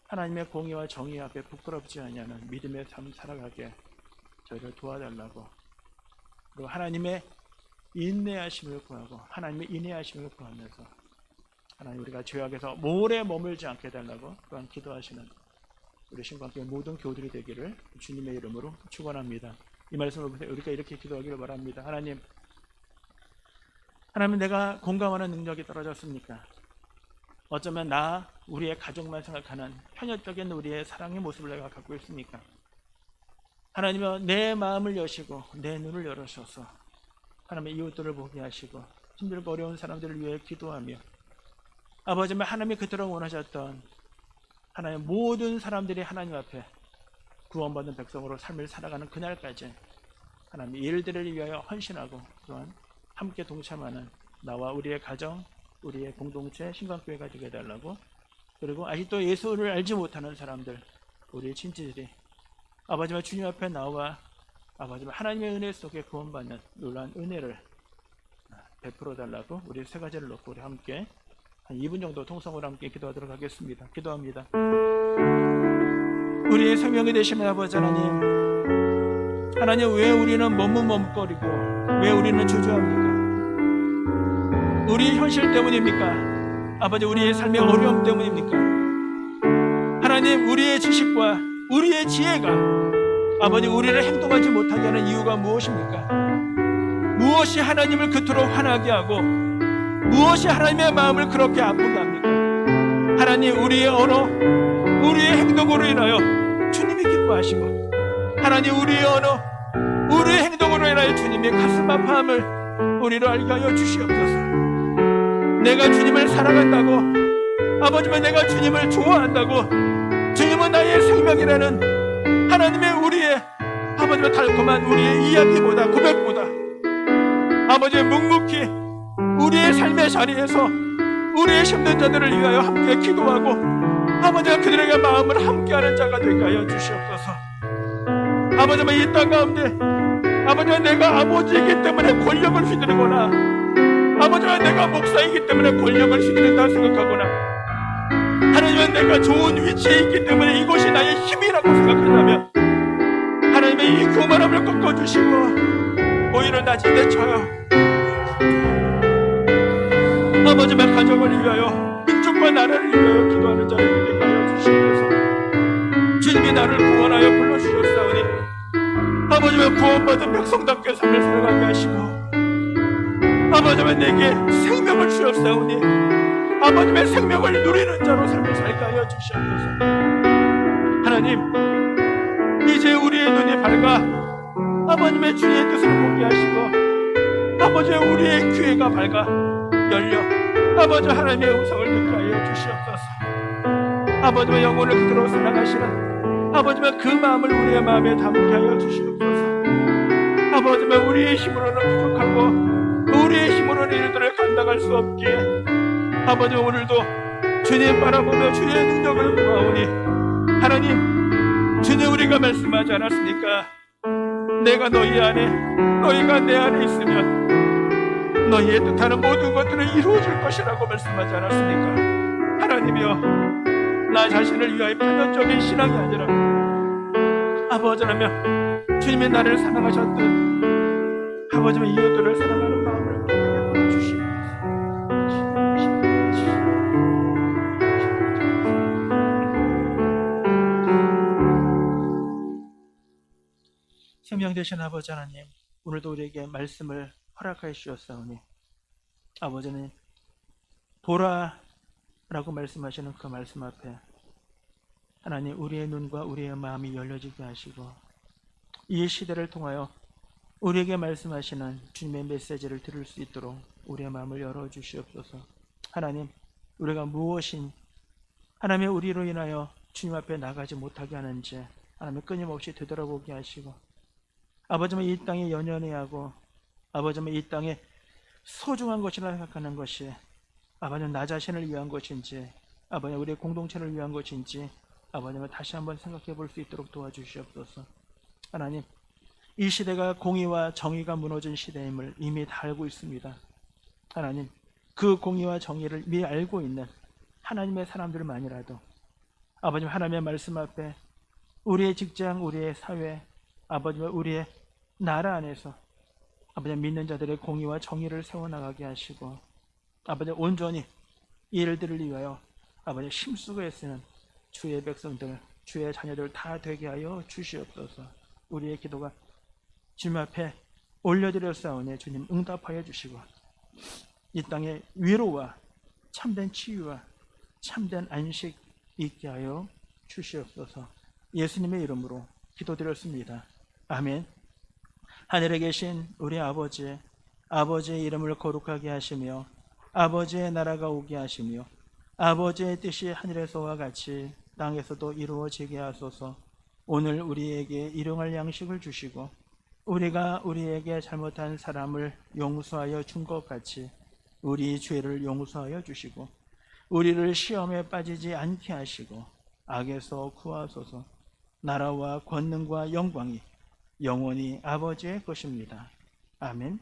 하나님의 공의와 정의 앞에 부끄럽지 아니하는 믿음의 삶 살아가게 저희를 도와달라고, 그리고 하나님의 인내하심을 구하고 하나님의 인내하심을 구하면서 하나님 우리가 죄악에서 오래 머물지 않게 해달라고 또한 기도하시는 우리 신광교회 모든 교우들이 되기를 주님의 이름으로 축원합니다. 이 말씀을 보세요. 우리가 이렇게 기도하기를 바랍니다. 하나님, 내가 공감하는 능력이 떨어졌습니까? 어쩌면 우리의 가족만 생각하는 편협적인 우리의 사랑의 모습을 내가 갖고 있습니까? 하나님이여, 내 마음을 여시고 내 눈을 열으셔서 하나님의 이웃들을 보게 하시고 힘들고 어려운 사람들을 위해 기도하며 아버지, 하나님이 그토록 원하셨던 하나님 모든 사람들이 하나님 앞에 구원받는 백성으로 삶을 살아가는 그날까지 하나님 일들을 위하여 헌신하고 또한 함께 동참하는 나와 우리의 가정, 우리의 공동체 신광교회가 되게 해달라고, 그리고 아직도 예수를 알지 못하는 사람들, 우리의 친지들이 아버지와 주님 앞에 나와 아버지와 하나님의 은혜 속에 구원받는 놀라운 은혜를 베풀어 달라고 우리 세 가지를 놓고 우리 함께 한 2분 정도 통성으로 함께 기도하도록 하겠습니다. 기도합니다. 우리의 생명이 되시는 아버지 하나님, 왜 우리는 머뭇머뭇거리고 왜 우리는 주저합니까? 우리의 현실 때문입니까? 아버지, 우리의 삶의 어려움 때문입니까? 하나님, 우리의 지식과 우리의 지혜가 아버지 우리를 행동하지 못하게 하는 이유가 무엇입니까? 무엇이 하나님을 그토록 화나게 하고 무엇이 하나님의 마음을 그렇게 아프게 합니까? 하나님, 우리의 언어, 우리의 행동으로 인하여 주님이 기뻐하시고 하나님, 우리의 언어, 우리의 행동으로 인하여 주님이 가슴 아파함을 우리로 알게 하여 주시옵소서. 내가 주님을 사랑한다고, 아버지만 내가 주님을 좋아한다고, 주님은 나의 생명이라는 하나님의 우리의 아버지와 달콤한 우리의 이야기보다, 고백보다 아버지의 묵묵히 우리의 삶의 자리에서 우리의 힘든 자들을 위하여 함께 기도하고 아버지가 그들에게 마음을 함께하는 자가 되게 하여 주시옵소서. 아버지만 이 땅 가운데 아버지와 내가 아버지이기 때문에 권력을 휘두르거나 아버지와 내가 목사이기 때문에 권력을 휘두른다 생각하거나 하나님은 내가 좋은 위치에 있기 때문에 이곳이 나의 힘이라고 생각한다면 하나님의 이 교만함을 꺾어주시고 오히려 낮은 쳐요. 아버지만 가정을 위하여 민족과 나라를 위하여 기도하는 자를 되게 하여 주시옵소서. 주님이 나를 구원하여 불러주셨사오니 아버지만 구원받은 백성답게 삶을 살아가게 하시고 아버지만 내게 생명을 주셨사오니 아버지의 생명을 누리는 자로 삶을 살게 하여 주시옵소서. 하나님, 이제 우리의 눈이 밝아 아버님의 주의 뜻을 보게 하시고 아버지의 우리의 귀가 밝아 열려 아버지 하나님의 음성을 듣게 하여 주시옵소서. 아버지의 영혼을 그대로 사랑하시는 아버지의 그 마음을 우리의 마음에 담게 하여 주시옵소서. 아버지의 우리의 힘으로는 부족하고 우리의 힘으로는 일들을 감당할 수 없기에 아버지 오늘도 주님 바라보며 주의 능력을 구하오니 하나님, 주님 우리가 말씀하지 않았습니까? 내가 너희 안에 너희가 내 안에 있으면 너희의 뜻하는 모든 것들을 이루어질 것이라고 말씀하지 않았습니까? 하나님이여, 나 자신을 위하여 편협적인 신앙이 아니라 아버지라며 주님이 나를 사랑하셨던 아버지의 이웃들을 사랑하는 마음을 베풀어 주시옵소서. 생명 되신 아버지 하나님, 오늘도 우리에게 말씀을 허락하여 주셨사오니 아버지는 보라라고 말씀하시는 그 말씀 앞에 하나님 우리의 눈과 우리의 마음이 열려지게 하시고 이 시대를 통하여 우리에게 말씀하시는 주님의 메시지를 들을 수 있도록 우리의 마음을 열어주시옵소서. 하나님, 우리가 무엇인 하나님의 우리로 인하여 주님 앞에 나가지 못하게 하는지 하나님 끊임없이 되돌아보게 하시고 아버지는 이 땅에 연연해야 하고 아버지는 이 땅에 소중한 것이라 생각하는 것이 아버지는 나 자신을 위한 것인지 아버지는 우리의 공동체를 위한 것인지 아버지는 다시 한번 생각해 볼 수 있도록 도와주시옵소서. 하나님, 이 시대가 공의와 정의가 무너진 시대임을 이미 다 알고 있습니다. 하나님, 그 공의와 정의를 이미 알고 있는 하나님의 사람들만이라도 아버님 하나님의 말씀 앞에 우리의 직장, 우리의 사회, 아버지와 우리의 나라 안에서 아버지 믿는 자들의 공의와 정의를 세워나가게 하시고 아버지 온전히 이 일들을 위하여 아버지 힘쓰고 애쓰는 주의 백성들 주의 자녀들 다 되게 하여 주시옵소서. 우리의 기도가 주님 앞에 올려드렸사오니 주님 응답하여 주시고 이 땅에 위로와 참된 치유와 참된 안식 있게 하여 주시옵소서. 예수님의 이름으로 기도드렸습니다. 아멘. 하늘에 계신 우리 아버지, 아버지의 이름을 거룩하게 하시며 아버지의 나라가 오게 하시며 아버지의 뜻이 하늘에서와 같이 땅에서도 이루어지게 하소서. 오늘 우리에게 일용할 양식을 주시고 우리가 우리에게 잘못한 사람을 용서하여 준 것 같이 우리 죄를 용서하여 주시고 우리를 시험에 빠지지 않게 하시고 악에서 구하소서. 나라와 권능과 영광이 영원히 아버지의 것입니다. 아멘.